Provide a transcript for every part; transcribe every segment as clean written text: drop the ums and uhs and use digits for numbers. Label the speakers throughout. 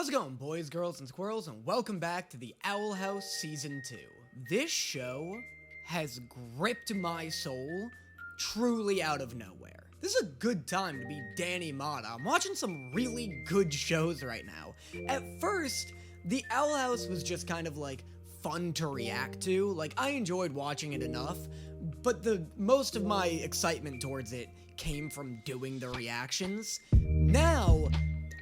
Speaker 1: How's it going, boys, girls, and squirrels, and welcome back to the Owl House Season 2. This show has gripped my soul truly out of nowhere. This is a good time to be Danny Mata. I'm watching some really good shows right now. At first, the Owl House was just kind of like fun to react to. Like, I enjoyed watching it enough, but the most of my excitement towards it came from doing the reactions. Now,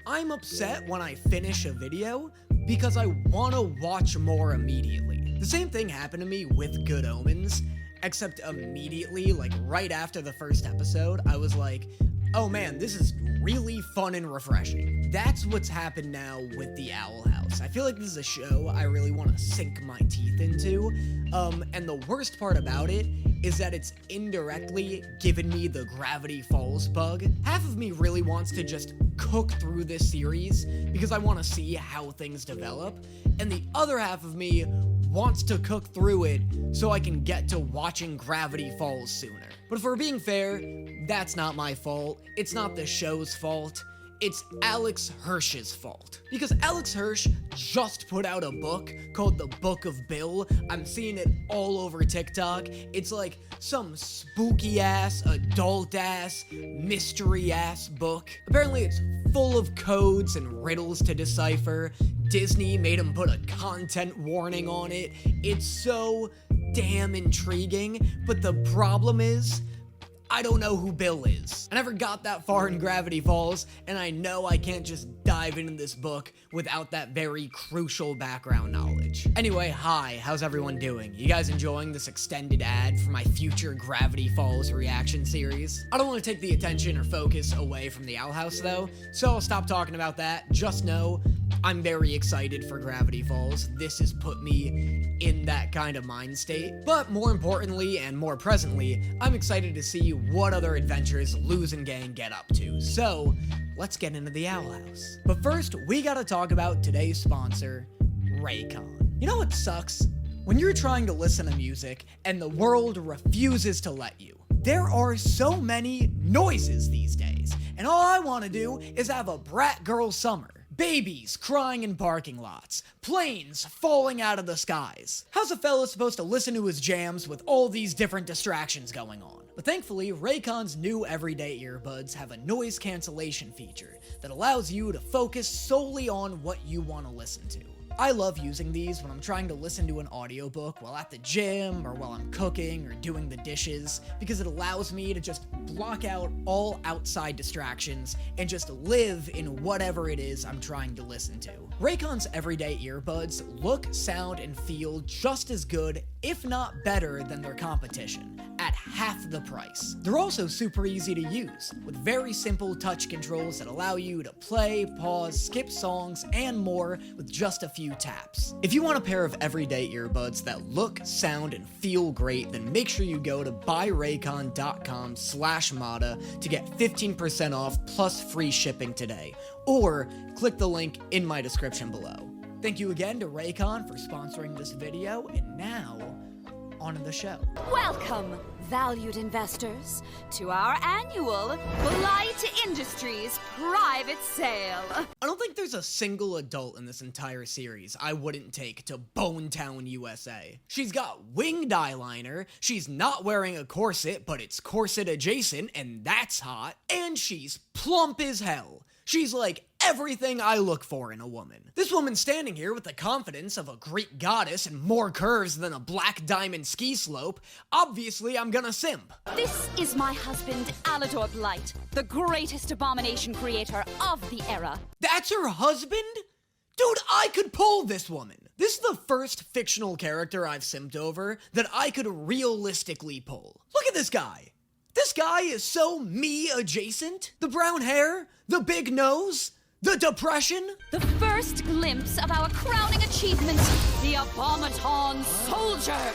Speaker 1: I'm upset when I finish a video because I want to watch more immediately. The same thing happened to me with Good Omens, except immediately, like right after the first episode, I was like, oh man, this is really fun and refreshing. That's what's happened now with the Owl House. I feel like this is a show I really want to sink my teeth into, and the worst part about it is that it's indirectly given me the Gravity Falls bug. Half of me really wants to just cook through this series because I want to see how things develop, and the other half of me wants to cook through it so I can get to watching Gravity Falls sooner. But if we're being fair, that's not my fault. It's not the show's fault. It's Alex Hirsch's fault. Because Alex Hirsch just put out a book called The Book of Bill. I'm seeing it all over TikTok. It's like some spooky-ass, adult-ass, mystery-ass book. Apparently it's full of codes and riddles to decipher. Disney made him put a content warning on it. It's so damn intriguing, but the problem is, I don't know who Bill is. I never got that far in Gravity Falls, and I know I can't just dive into this book without that very crucial background knowledge. Anyway, hi, how's everyone doing? You guys enjoying this extended ad for my future Gravity Falls reaction series? I don't want to take the attention or focus away from the Owl House though, so I'll stop talking about that. Just know, I'm very excited for Gravity Falls. This has put me in that kind of mind state. But more importantly and more presently, I'm excited to see what other adventures Luz and gang get up to. So, let's get into the Owl House. But first, we gotta talk about today's sponsor, Raycon. You know what sucks? When you're trying to listen to music and the world refuses to let you. There are so many noises these days, and all I want to do is have a brat girl summer. Babies crying in parking lots, planes falling out of the skies. How's a fella supposed to listen to his jams with all these different distractions going on? But thankfully, Raycon's new everyday earbuds have a noise cancellation feature that allows you to focus solely on what you want to listen to. I love using these when I'm trying to listen to an audiobook while at the gym or while I'm cooking or doing the dishes because it allows me to just block out all outside distractions and just live in whatever it is I'm trying to listen to. Raycon's everyday earbuds look, sound, and feel just as good, if not better, than their competition, at half the price. They're also super easy to use, with very simple touch controls that allow you to play, pause, skip songs, and more with just a few taps. If you want a pair of everyday earbuds that look, sound, and feel great, then make sure you go to buyraycon.com/Mata to get 15% off plus free shipping today, or click the link in my description below. Thank you again to Raycon for sponsoring this video, and now, on to the show.
Speaker 2: Welcome, valued investors, to our annual Blight Industries private sale.
Speaker 1: I don't think there's a single adult in this entire series I wouldn't take to Bonetown, USA. She's got winged eyeliner, she's not wearing a corset, but it's corset adjacent, and that's hot, and she's plump as hell. She's like everything I look for in a woman. This woman's standing here with the confidence of a Greek goddess and more curves than a black diamond ski slope. Obviously, I'm gonna simp.
Speaker 2: This is my husband, Alador Blight, the greatest abomination creator of the era.
Speaker 1: That's her husband? Dude, I could pull this woman. This is the first fictional character I've simped over that I could realistically pull. Look at this guy. This guy is so me adjacent. The brown hair, the big nose, the depression.
Speaker 2: The first glimpse of our crowning achievement, the Abomaton Soldier.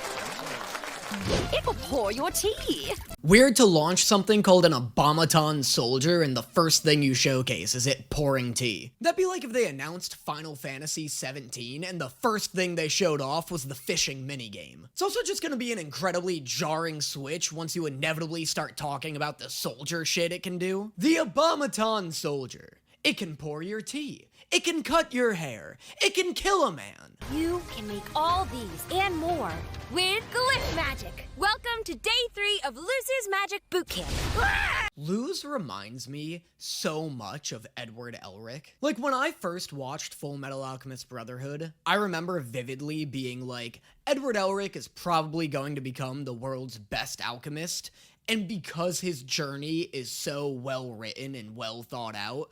Speaker 2: It will pour your tea.
Speaker 1: Weird to launch something called an Abomaton Soldier and the first thing you showcase is it pouring tea. That'd be like if they announced Final Fantasy 17 and the first thing they showed off was the fishing minigame. It's also just gonna be an incredibly jarring switch once you inevitably start talking about the soldier shit it can do. The Abomaton Soldier. It can pour your tea. It can cut your hair. It can kill a man.
Speaker 3: You can make all these and more with Glyph Magic. Welcome to day 3 of Luce's Magic Boot Camp.
Speaker 1: Luz reminds me so much of Edward Elric. Like, when I first watched Full Metal Alchemist Brotherhood, I remember vividly being like, Edward Elric is probably going to become the world's best alchemist, and because his journey is so well written and well thought out,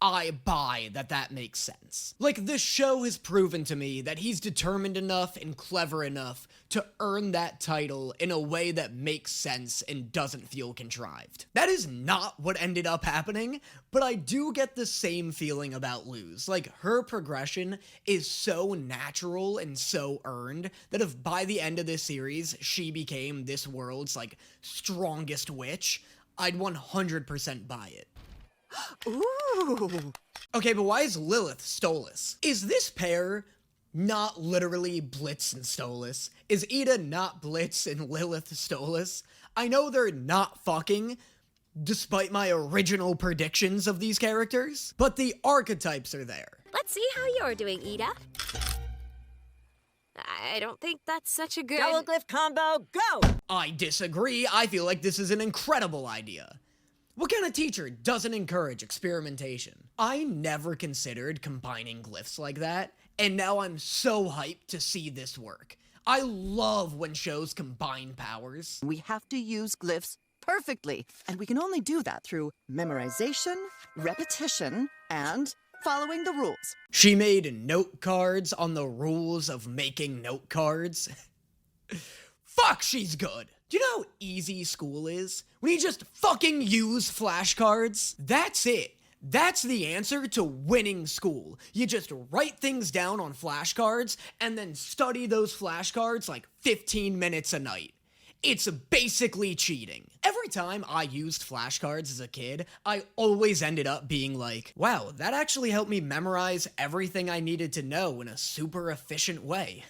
Speaker 1: I buy that that makes sense. Like, this show has proven to me that he's determined enough and clever enough to earn that title in a way that makes sense and doesn't feel contrived. That is not what ended up happening, but I do get the same feeling about Luz. Like, her progression is so natural and so earned that if by the end of this series she became this world's, like, strongest witch, I'd 100% buy it.
Speaker 4: Ooh.
Speaker 1: Okay, but why is Lilith Stolas? Is this pair not literally Blitz and Stolas? Is Ida not Blitz and Lilith Stolas? I know they're not fucking, despite my original predictions of these characters, but the archetypes are there.
Speaker 3: Let's see how you're doing, Ida. I don't think that's such a good...
Speaker 4: Double glyph combo, go!
Speaker 1: I disagree. I feel like this is an incredible idea. What kind of teacher doesn't encourage experimentation? I never considered combining glyphs like that, and now I'm so hyped to see this work. I love when shows combine powers.
Speaker 4: We have to use glyphs perfectly, and we can only do that through memorization, repetition, and following the rules.
Speaker 1: She made note cards on the rules of making note cards. Fuck, she's good. Do you know how easy school is? When you just fucking use flashcards? That's it. That's the answer to winning school. You just write things down on flashcards and then study those flashcards like 15 minutes a night. It's basically cheating. Every time I used flashcards as a kid, I always ended up being like, wow, that actually helped me memorize everything I needed to know in a super efficient way.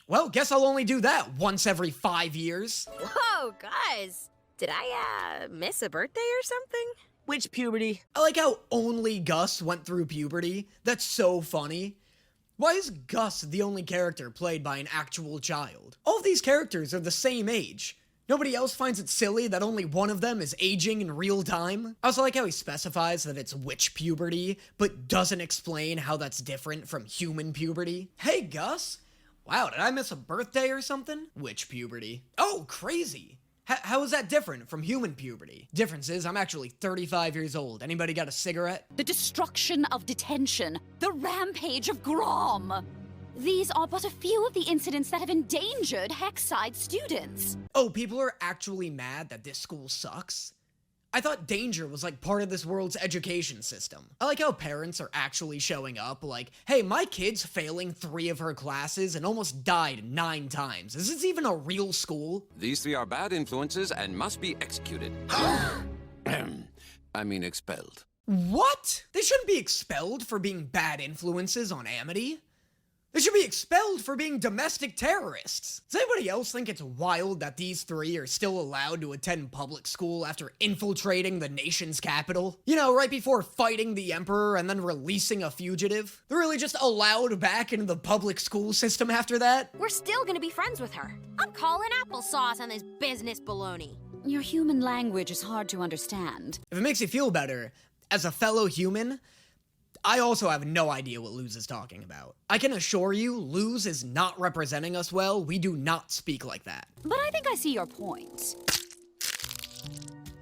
Speaker 1: Well, guess I'll only do that once every 5 years.
Speaker 3: Whoa, guys. Did I, miss a birthday or something?
Speaker 4: Which puberty?
Speaker 1: I like how only Gus went through puberty. That's so funny. Why is Gus the only character played by an actual child? All of these characters are the same age. Nobody else finds it silly that only one of them is aging in real time? I also like how he specifies that it's witch puberty, but doesn't explain how that's different from human puberty. Hey, Gus. Wow, did I miss a birthday or something? Witch puberty. Oh, crazy. How is that different from human puberty? Difference is, I'm actually 35 years old. Anybody got a cigarette?
Speaker 2: The destruction of detention. The rampage of Grom. These are but a few of the incidents that have endangered Hexside students.
Speaker 1: Oh, people are actually mad that this school sucks? I thought danger was like part of this world's education system. I like how parents are actually showing up like, hey, my kid's failing 3 of her classes and almost died 9 times. Is this even a real school?
Speaker 5: These 3 are bad influences and must be executed. I mean expelled.
Speaker 1: What? They shouldn't be expelled for being bad influences on Amity. They should be expelled for being domestic terrorists. Does anybody else think it's wild that these 3 are still allowed to attend public school after infiltrating the nation's capital? You know, right before fighting the Emperor and then releasing a fugitive? They're really just allowed back into the public school system after that?
Speaker 3: We're still gonna be friends with her. I'm calling applesauce on this business baloney.
Speaker 2: Your human language is hard to understand.
Speaker 1: If it makes you feel better, as a fellow human, I also have no idea what Luz is talking about. I can assure you, Luz is not representing us well. We do not speak like that.
Speaker 2: But I think I see your point.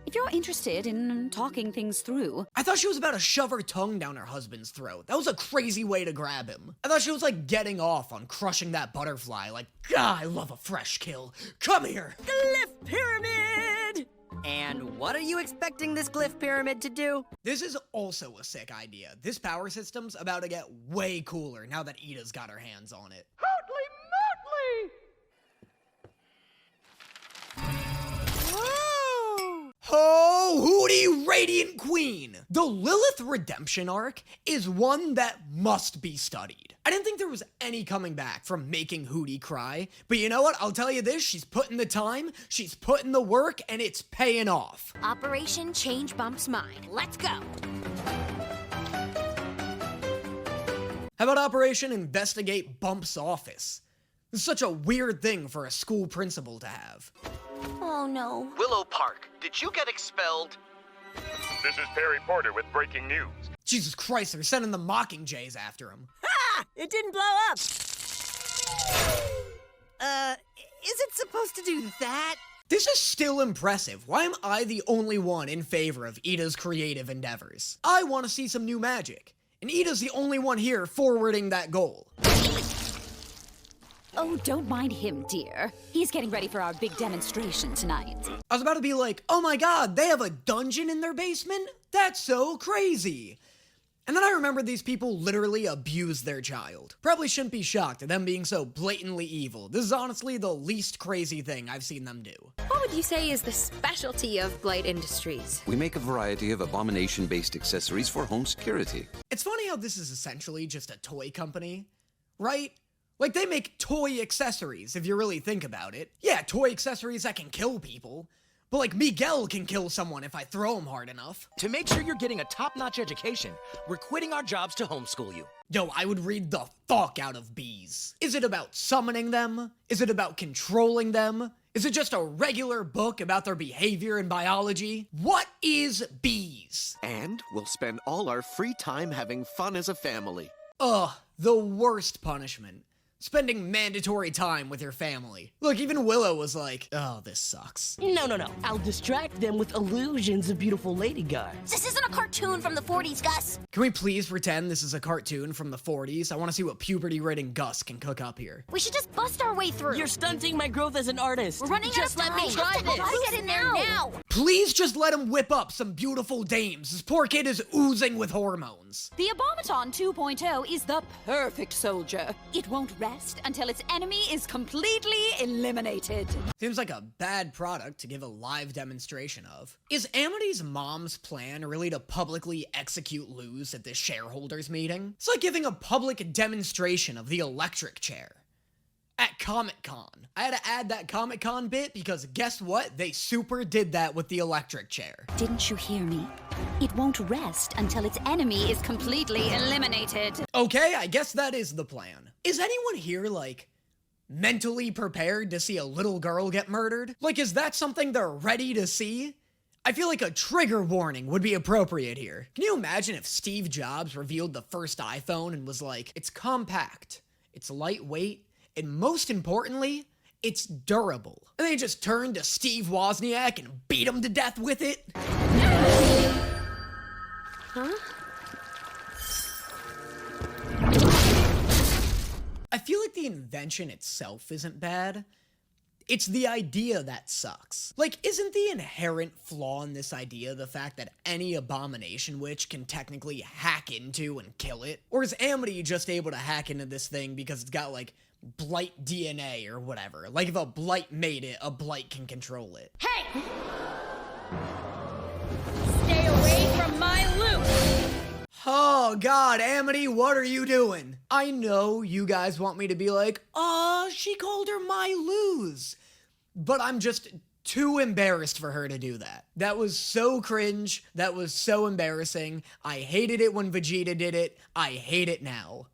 Speaker 2: If you're interested in talking things through...
Speaker 1: I thought she was about to shove her tongue down her husband's throat. That was a crazy way to grab him. I thought she was like getting off on crushing that butterfly. Like, God, I love a fresh kill. Come here.
Speaker 4: Glyph pyramid! And what are you expecting this glyph pyramid to do?
Speaker 1: This is also a sick idea. This power system's about to get way cooler now that Ida's got her hands on it. Oh, Hootie Radiant Queen! The Lilith redemption arc is one that must be studied. I didn't think there was any coming back from making Hootie cry, but you know what? I'll tell you this, she's putting the time, she's putting the work, and it's paying off.
Speaker 3: Operation Change Bump's Mind. Let's go.
Speaker 1: How about Operation Investigate Bump's Office? This is such a weird thing for a school principal to have.
Speaker 3: Oh no.
Speaker 6: Willow Park, did you get expelled?
Speaker 7: This is Perry Porter with breaking news.
Speaker 1: Jesus Christ, they're sending the Mockingjays after him.
Speaker 8: Ah! It didn't blow up! Is it supposed to do that?
Speaker 1: This is still impressive. Why am I the only one in favor of Ida's creative endeavors? I want to see some new magic, and Ida's the only one here forwarding that goal.
Speaker 2: Oh, don't mind him, dear. He's getting ready for our big demonstration tonight.
Speaker 1: I was about to be like, oh my god, they have a dungeon in their basement? That's so crazy. And then I remembered these people literally abused their child. Probably shouldn't be shocked at them being so blatantly evil. This is honestly the least crazy thing I've seen them do.
Speaker 3: What would you say is the specialty of Blight Industries?
Speaker 5: We make a variety of abomination-based accessories for home security.
Speaker 1: It's funny how this is essentially just a toy company, right? Like, they make toy accessories, if you really think about it. Yeah, toy accessories that can kill people. But, like, Miguel can kill someone if I throw him hard enough.
Speaker 6: To make sure you're getting a top-notch education, we're quitting our jobs to homeschool you.
Speaker 1: Yo, I would read the fuck out of bees. Is it about summoning them? Is it about controlling them? Is it just a regular book about their behavior and biology? What is bees?
Speaker 9: And we'll spend all our free time having fun as a family.
Speaker 1: Ugh, the worst punishment. Spending mandatory time with your family. Look, even Willow was like, oh, this sucks.
Speaker 8: No. I'll distract them with illusions of beautiful lady guards.
Speaker 3: This isn't a cartoon from the 40s, Gus.
Speaker 1: Can we please pretend this is a cartoon from the 40s? I want to see what puberty-ridden Gus can cook up here.
Speaker 3: We should just bust our way through.
Speaker 8: You're stunting my growth as an artist.
Speaker 3: We're running
Speaker 8: Just
Speaker 3: out of
Speaker 8: let
Speaker 3: time.
Speaker 8: me try this.
Speaker 3: Let's get in there now.
Speaker 1: Please just let him whip up some beautiful dames. This poor kid is oozing with hormones.
Speaker 2: The Abomaton 2.0 is the perfect soldier. It won't rest until its enemy is completely eliminated.
Speaker 1: Seems like a bad product to give a live demonstration of. Is Amity's mom's plan really to publicly execute Luz at this shareholders meeting? It's like giving a public demonstration of the electric chair. At Comic-Con. I had to add that Comic-Con bit because guess what? They super did that with the electric chair.
Speaker 2: Didn't you hear me? It won't rest until its enemy is completely eliminated.
Speaker 1: Okay, I guess that is the plan. Is anyone here, like, mentally prepared to see a little girl get murdered? Like, is that something they're ready to see? I feel like a trigger warning would be appropriate here. Can you imagine if Steve Jobs revealed the first iPhone and was like, it's compact, it's lightweight, and most importantly, it's durable. And they just turned to Steve Wozniak and beat him to death with it?
Speaker 3: Huh?
Speaker 1: I feel like the invention itself isn't bad. It's the idea that sucks. Like, isn't the inherent flaw in this idea the fact that any abomination witch can technically hack into and kill it? Or is Amity just able to hack into this thing because it's got, like, Blight DNA or whatever? Like, if a Blight made it, a Blight can control it.
Speaker 2: Hey! Stay away from my loot!
Speaker 1: Oh god, Amity, what are you doing? I know you guys want me to be like, oh, she called her my Luz. But I'm just too embarrassed for her to do that. That was so cringe. That was so embarrassing. I hated it when Vegeta did it. I hate it now.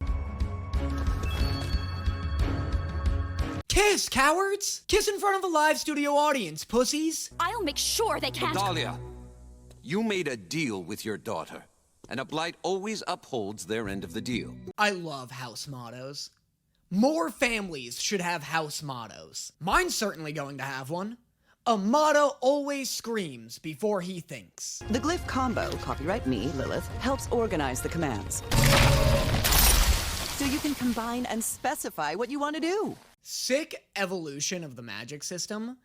Speaker 1: Kiss, cowards! Kiss in front of a live studio audience, pussies!
Speaker 2: I'll make sure they can't—
Speaker 5: Dahlia, you made a deal with your daughter, and a Blight always upholds their end of the deal.
Speaker 1: I love house mottos. More families should have house mottos. Mine's certainly going to have one. A motto always screams before he thinks.
Speaker 4: The glyph combo, copyright me, Lilith, helps organize the commands. So you can combine and specify what you want to do.
Speaker 1: Sick evolution of the magic system,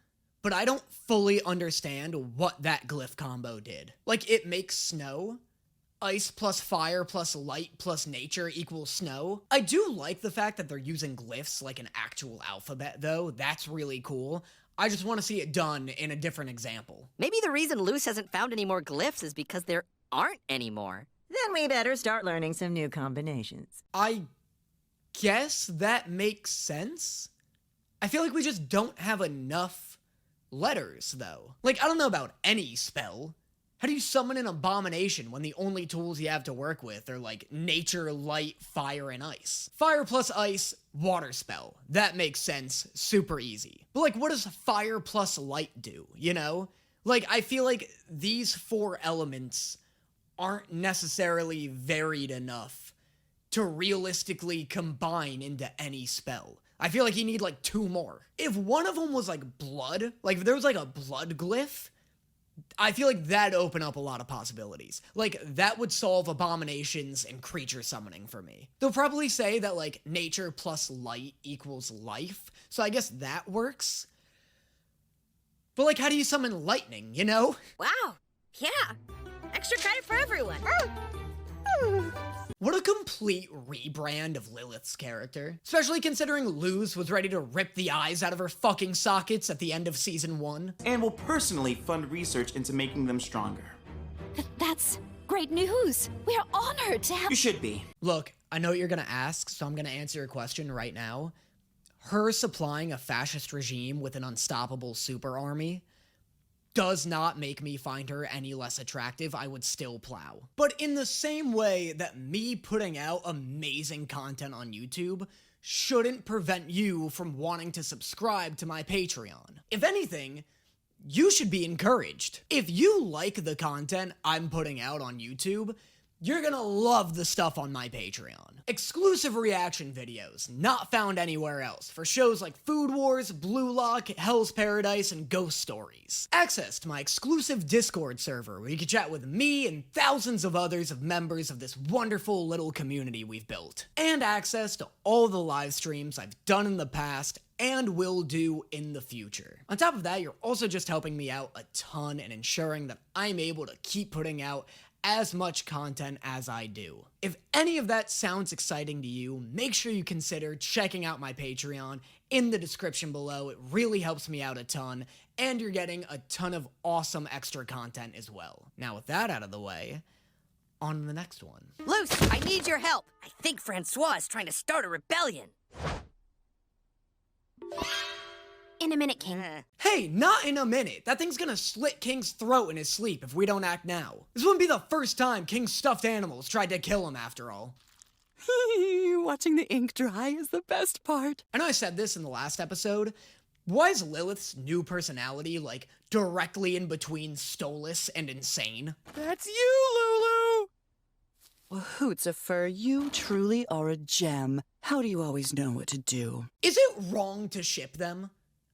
Speaker 1: but I don't fully understand what that glyph combo did. Like, it makes snow. Ice plus fire plus light plus nature equals snow. I do like the fact that they're using glyphs like an actual alphabet, though. That's really cool. I just want to see it done in a different example.
Speaker 10: Maybe the reason Luz hasn't found any more glyphs is because there aren't any more.
Speaker 8: Then we better start learning some new combinations.
Speaker 1: I guess that makes sense. I feel like we just don't have enough letters, though. Like, I don't know about any spell. How do you summon an abomination when the only tools you have to work with are like nature, light, fire, and ice? Fire plus ice, water spell. That makes sense. Super easy. But like, what does fire plus light do, you know? Like, I feel like these 4 elements aren't necessarily varied enough to realistically combine into any spell. I feel like you need like 2 more. If one of them was like blood, like if there was like a blood glyph, I feel like that'd open up a lot of possibilities. Like, that would solve abominations and creature summoning for me. They'll probably say that like nature plus light equals life, so I guess that works. But like, how do you summon lightning, you know?
Speaker 3: Wow. Yeah. Extra credit for everyone.
Speaker 1: What a complete rebrand of Lilith's character. Especially considering Luz was ready to rip the eyes out of her fucking sockets at the end of season 1.
Speaker 11: And will personally fund research into making them stronger.
Speaker 2: That's great news. We're honored to have—
Speaker 11: You should be.
Speaker 1: Look, I know what you're gonna ask, so I'm gonna answer your question right now. Her supplying a fascist regime with an unstoppable super army does not make me find her any less attractive. I would still plow. But in the same way that me putting out amazing content on YouTube shouldn't prevent you from wanting to subscribe to my Patreon. If anything, you should be encouraged. If you like the content I'm putting out on YouTube, you're gonna love the stuff on my Patreon. Exclusive reaction videos, not found anywhere else, for shows like Food Wars, Blue Lock, Hell's Paradise, and Ghost Stories. Access to my exclusive Discord server, where you can chat with me and thousands of others of members of this wonderful little community we've built. And access to all the live streams I've done in the past and will do in the future. On top of that, you're also just helping me out a ton and ensuring that I'm able to keep putting out as much content as I do. If any of that sounds exciting to you, make sure you consider checking out my Patreon in the description below. It really helps me out a ton, and you're getting a ton of awesome extra content as well. Now with that out of the way, on to the next one.
Speaker 10: Luce, I need your help. I think Francois is trying to start a rebellion.
Speaker 3: In a minute, King.
Speaker 1: Hey, not in a minute. That thing's gonna slit King's throat in his sleep if we don't act now. This wouldn't be the first time King's stuffed animals tried to kill him, after all.
Speaker 4: Watching the ink dry is the best part.
Speaker 1: I know I said this in the last episode. Why is Lilith's new personality, like, directly in between Stolas and insane?
Speaker 11: That's you, Lulu!
Speaker 4: Well, Hootsafer, you truly are a gem. How do you always know what to do?
Speaker 1: Is it wrong to ship them?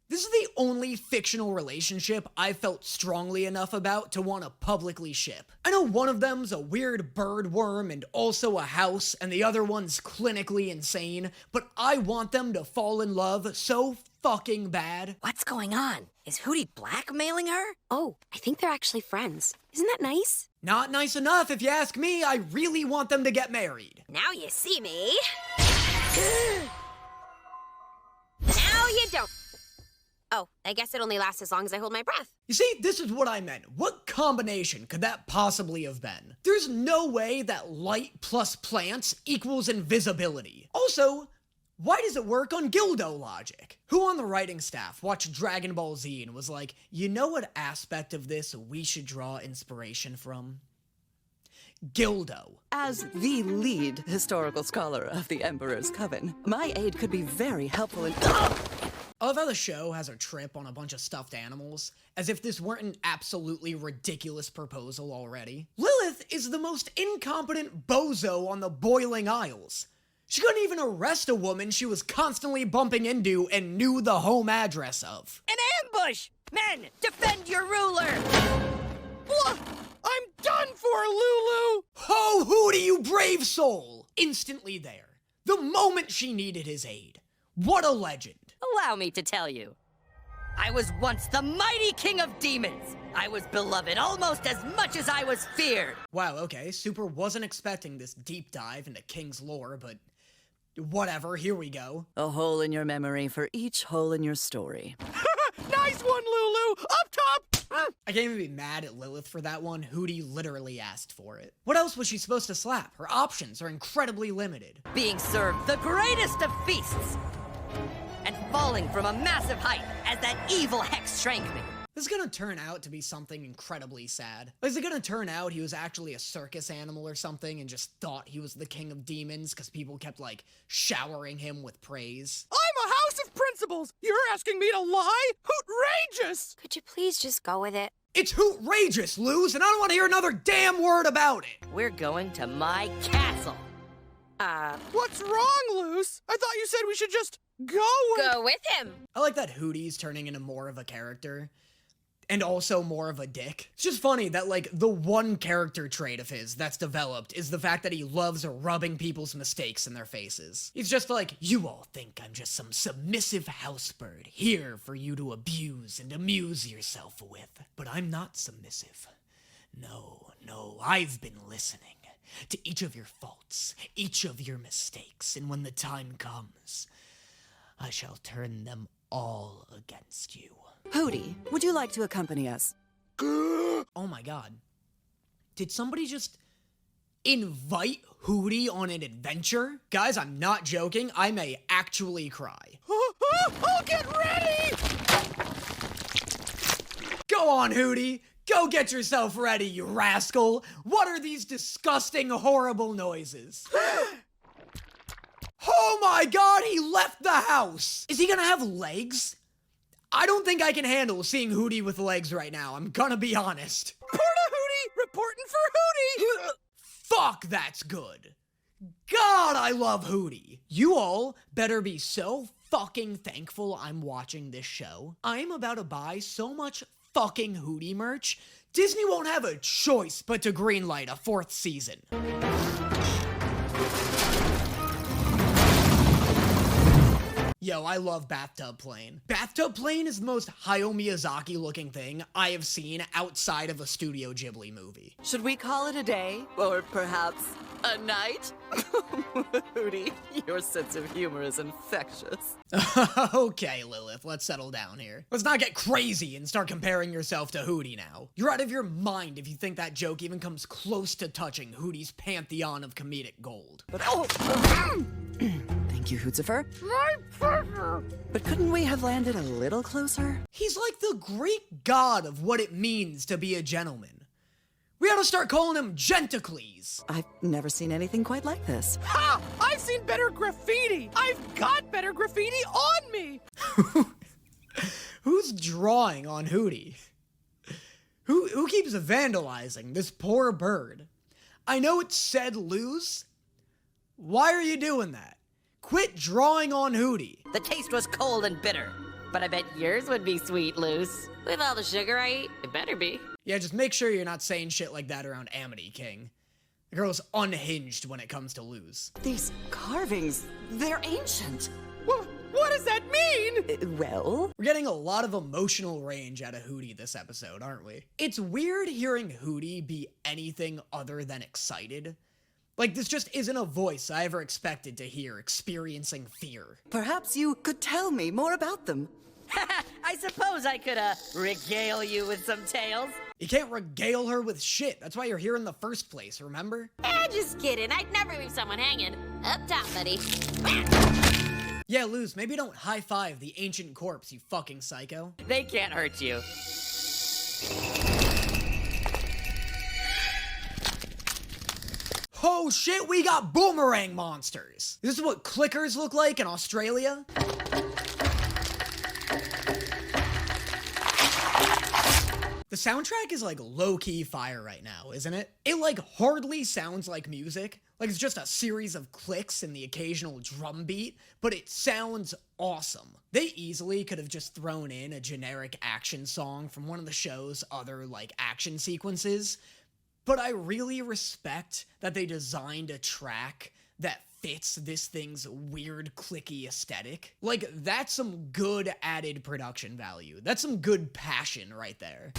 Speaker 1: This is the only fictional relationship I felt strongly enough about to want to publicly ship. I know one of them's a weird bird worm and also a house, and the other one's clinically insane, but I want them to fall in love so fucking bad.
Speaker 10: What's going on? Is Hootie blackmailing her?
Speaker 3: Oh, I think they're actually friends. Isn't that nice?
Speaker 1: Not nice enough, if you ask me. I really want them to get married.
Speaker 3: Now you see me. Now you don't. Oh, I guess it only lasts as long as I hold my breath.
Speaker 1: You see, this is what I meant. What combination could that possibly have been? There's no way that light plus plants equals invisibility. Also, why does it work on Gildo logic? Who on the writing staff watched Dragon Ball Z and was like, you know what aspect of this we should draw inspiration from? Gildo.
Speaker 4: As the lead historical scholar of the Emperor's Coven, my aid could be very helpful in—
Speaker 1: I love how the show has her trip on a bunch of stuffed animals, as if this weren't an absolutely ridiculous proposal already. Lilith is the most incompetent bozo on the Boiling Isles. She couldn't even arrest a woman she was constantly bumping into and knew the home address of.
Speaker 10: An ambush! Men, defend your ruler!
Speaker 11: I'm done for, Lulu!
Speaker 1: Oh, Hootie, you brave soul! Instantly there. The moment she needed his aid. What a legend.
Speaker 10: Allow me to tell you. I was once the mighty king of demons. I was beloved almost as much as I was feared.
Speaker 1: Wow, okay, Super wasn't expecting this deep dive into King's lore, but whatever, here we go.
Speaker 4: A hole in your memory for each hole in your story.
Speaker 11: Nice one, Lulu! Up top!
Speaker 1: I can't even be mad at Lilith for that one. Hootie literally asked for it. What else was she supposed to slap? Her options are incredibly limited.
Speaker 10: Being served the greatest of feasts. And falling from a massive height as that evil hex shrank me.
Speaker 1: This is gonna turn out to be something incredibly sad. Is it gonna turn out he was actually a circus animal or something and just thought he was the king of demons because people kept, like, showering him with praise?
Speaker 11: I'm a house of principles! You're asking me to lie? Outrageous!
Speaker 3: Could you please just go with it?
Speaker 1: It's hootrageous, Luz, and I don't want to hear another damn word about it!
Speaker 10: We're going to my castle.
Speaker 11: What's wrong, Luce? I thought you said we should just go
Speaker 3: with him!
Speaker 1: I like that Hootie's turning into more of a character. And also more of a dick. It's just funny that, like, the one character trait of his that's developed is the fact that he loves rubbing people's mistakes in their faces. He's just like, you all think I'm just some submissive housebird here for you to abuse and amuse yourself with. But I'm not submissive. No, I've been listening to each of your faults, each of your mistakes, and when the time comes, I shall turn them all against you.
Speaker 4: Hootie, would you like to accompany us?
Speaker 1: Oh my god. Did somebody just invite Hootie on an adventure? Guys, I'm not joking. I may actually cry.
Speaker 11: Oh, get ready!
Speaker 1: Go on, Hootie. Go get yourself ready, you rascal. What are these disgusting, horrible noises? Oh my god, he left the house! Is he gonna have legs? I don't think I can handle seeing Hootie with legs right now, I'm gonna be honest.
Speaker 11: Porta Hootie! Reporting for Hootie!
Speaker 1: Fuck, that's good. God, I love Hootie. You all better be so fucking thankful I'm watching this show. I'm about to buy so much fucking Hootie merch, Disney won't have a choice but to greenlight a 4th season. Yo, I love Bathtub Plane. Bathtub Plane is the most Hayao Miyazaki looking thing I have seen outside of a Studio Ghibli movie.
Speaker 4: Should we call it a day? Or perhaps a night? Hootie, your sense of humor is infectious.
Speaker 1: Okay, Lilith, let's settle down here. Let's not get crazy and start comparing yourself to Hootie now. You're out of your mind if you think that joke even comes close to touching Hootie's pantheon of comedic gold.
Speaker 4: But thank you, Hootzifer.
Speaker 11: My pleasure!
Speaker 4: But couldn't we have landed a little closer?
Speaker 1: He's like the Greek god of what it means to be a gentleman. We ought to start calling him Gentocles.
Speaker 4: I've never seen anything quite like this.
Speaker 11: Ha! I've seen better graffiti! I've got better graffiti on me!
Speaker 1: Who's drawing on Hootie? Who keeps vandalizing this poor bird? I know it said lose. Why are you doing that? Quit drawing on Hootie.
Speaker 10: The taste was cold and bitter, but I bet yours would be sweet, Luce.
Speaker 3: With all the sugar I eat, it better be.
Speaker 1: Yeah, just make sure you're not saying shit like that around Amity King. The girl's unhinged when it comes to lose.
Speaker 4: These carvings, they're ancient.
Speaker 11: What does that mean?
Speaker 4: Well?
Speaker 1: We're getting a lot of emotional range out of Hootie this episode, aren't we? It's weird hearing Hootie be anything other than excited. Like, this just isn't a voice I ever expected to hear experiencing fear.
Speaker 4: Perhaps you could tell me more about them.
Speaker 10: I suppose I could, regale you with some tales.
Speaker 1: You can't regale her with shit. That's why you're here in the first place, remember?
Speaker 3: Just kidding. I'd never leave someone hanging. Up top, buddy.
Speaker 1: Yeah, Luz, maybe don't high-five the ancient corpse, you fucking psycho.
Speaker 10: They can't hurt you.
Speaker 1: Oh shit, we got boomerang monsters! This is what clickers look like in Australia? The soundtrack is like low-key fire right now, isn't it? It like hardly sounds like music. Like it's just a series of clicks and the occasional drum beat, but it sounds awesome. They easily could have just thrown in a generic action song from one of the show's other like action sequences, but I really respect that they designed a track that fits this thing's weird clicky aesthetic. Like, that's some good added production value. That's some good passion right there.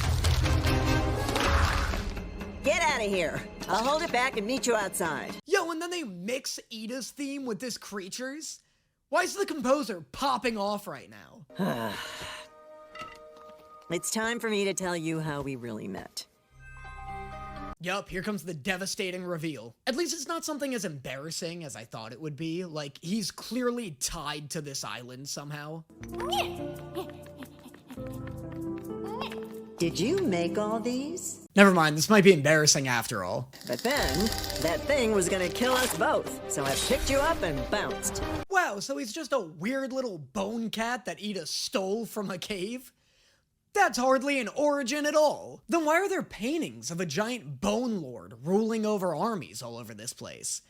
Speaker 12: Get out of here. I'll hold it back and meet you outside.
Speaker 1: Yo, and then they mix Ida's theme with this creature's? Why is the composer popping off right now?
Speaker 12: It's time for me to tell you how we really met.
Speaker 1: Yup, here comes the devastating reveal. At least it's not something as embarrassing as I thought it would be. Like, he's clearly tied to this island somehow.
Speaker 12: Did you make all these?
Speaker 1: Never mind, this might be embarrassing after all.
Speaker 12: But then, that thing was gonna kill us both, so I picked you up and bounced.
Speaker 1: Wow, so he's just a weird little bone cat that Ida stole from a cave? That's hardly an origin at all. Then why are there paintings of a giant bone lord ruling over armies all over this place?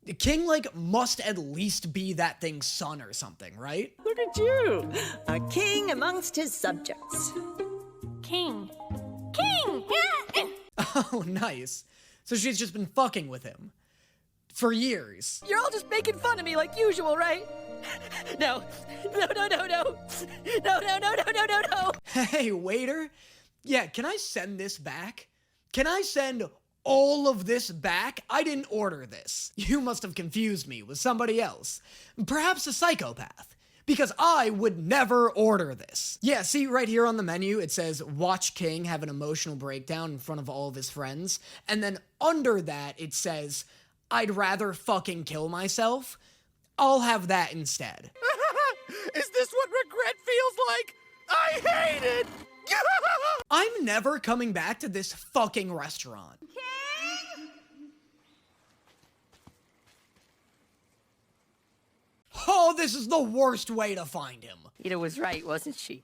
Speaker 1: The king, must at least be that thing's son or something, right?
Speaker 12: Look at you! A king amongst his subjects.
Speaker 3: King. King!
Speaker 1: Oh, nice. So she's just been fucking with him. For years.
Speaker 10: You're all just making fun of me like usual, right? No. No, no, no, no. No, no, no, no, no, no, no.
Speaker 1: Hey, waiter. Yeah, can I send this back? Can I send all of this back? I didn't order this. You must have confused me with somebody else. Perhaps a psychopath. Because I would never order this. Yeah, see right here on the menu, it says, watch King have an emotional breakdown in front of all of his friends. And then under that, it says, I'd rather fucking kill myself. I'll have that instead.
Speaker 11: Is this what regret feels like? I hate it!
Speaker 1: I'm never coming back to this fucking restaurant. Oh, this is the worst way to find him.
Speaker 10: Ida was right, wasn't she?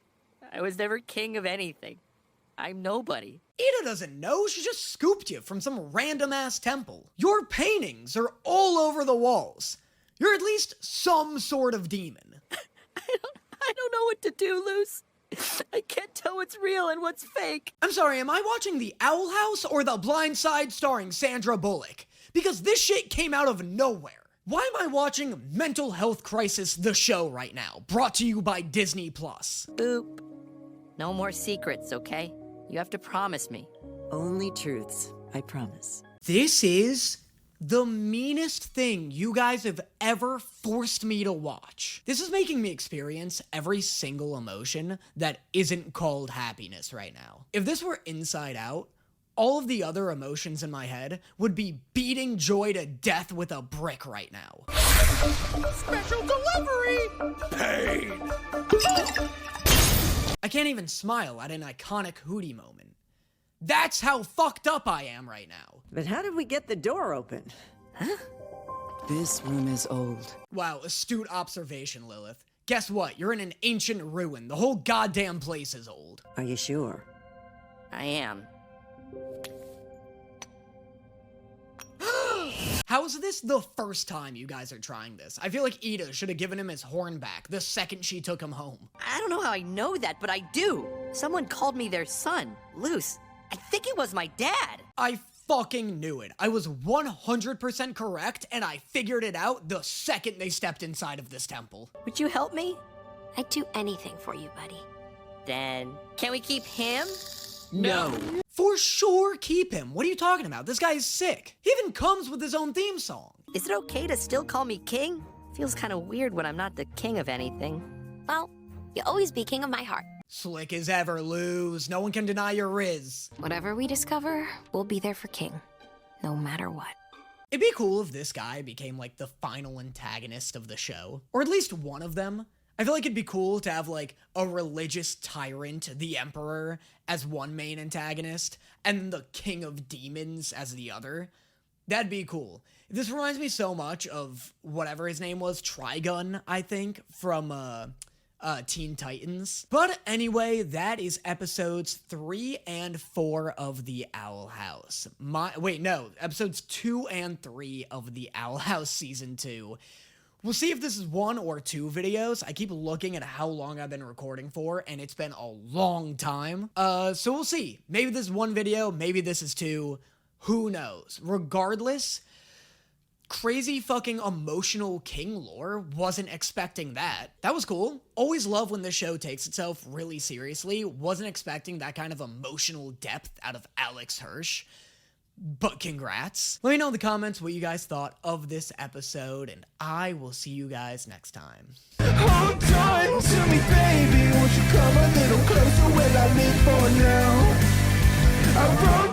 Speaker 10: I was never king of anything. I'm nobody.
Speaker 1: Ida doesn't know. She just scooped you from some random-ass temple. Your paintings are all over the walls. You're at least some sort of demon.
Speaker 10: I don't know what to do, Luce. I can't tell what's real and what's fake.
Speaker 1: I'm sorry, am I watching The Owl House or The Blind Side starring Sandra Bullock? Because this shit came out of nowhere. Why am I watching Mental Health Crisis the show right now, brought to you by Disney+?
Speaker 10: Boop. No more secrets, okay? You have to promise me.
Speaker 12: Only truths, I promise.
Speaker 1: This is the meanest thing you guys have ever forced me to watch. This is making me experience every single emotion that isn't called happiness right now. If this were Inside Out, all of the other emotions in my head would be beating Joy to death with a brick right now.
Speaker 11: Special delivery! Pain!
Speaker 1: I can't even smile at an iconic Hootie moment. That's how fucked up I am right now.
Speaker 12: But how did we get the door open?
Speaker 4: Huh? This room is old.
Speaker 1: Wow, astute observation, Lilith. Guess what? You're in an ancient ruin. The whole goddamn place is old.
Speaker 12: Are you sure?
Speaker 10: I am.
Speaker 1: How is this the first time you guys are trying this? I feel like Ida should have given him his horn back the second she took him home.
Speaker 10: I don't know how I know that, but I do. Someone called me their son, Luce. I think it was my dad.
Speaker 1: I fucking knew it. I was 100% correct, and I figured it out the second they stepped inside of this temple.
Speaker 10: Would you help me?
Speaker 3: I'd do anything for you, buddy.
Speaker 10: Then, can we keep him?
Speaker 1: No. For sure, keep him. What are you talking about? This guy is sick. He even comes with his own theme song.
Speaker 10: Is it okay to still call me king? Feels kind of weird when I'm not the king of anything.
Speaker 3: Well, you'll always be king of my heart.
Speaker 1: Slick as ever, Luz. No one can deny your riz.
Speaker 3: Whatever we discover, we'll be there for King. No matter what.
Speaker 1: It'd be cool if this guy became like the final antagonist of the show. Or at least one of them. I feel like it'd be cool to have like a religious tyrant, the Emperor, as one main antagonist, and the King of Demons as the other. That'd be cool. This reminds me so much of whatever his name was, Trigun, I think, from Teen Titans. But anyway, that is episodes 3 and 4 of The Owl House. Episodes 2 and 3 of The Owl House Season 2. We'll see if this is 1 or 2 videos. I keep looking at how long I've been recording for, and it's been a long time. So we'll see. Maybe this is 1 video, maybe this is 2. Who knows? Regardless, crazy fucking emotional king lore. Wasn't expecting that. That was cool. Always love when this show takes itself really seriously. Wasn't expecting that kind of emotional depth out of Alex Hirsch. But congrats. Let me know in the comments what you guys thought of this episode, and I will see you guys next time.
Speaker 13: Hold on to me, baby. Won't you come a little closer? Well, I live for now. I wrote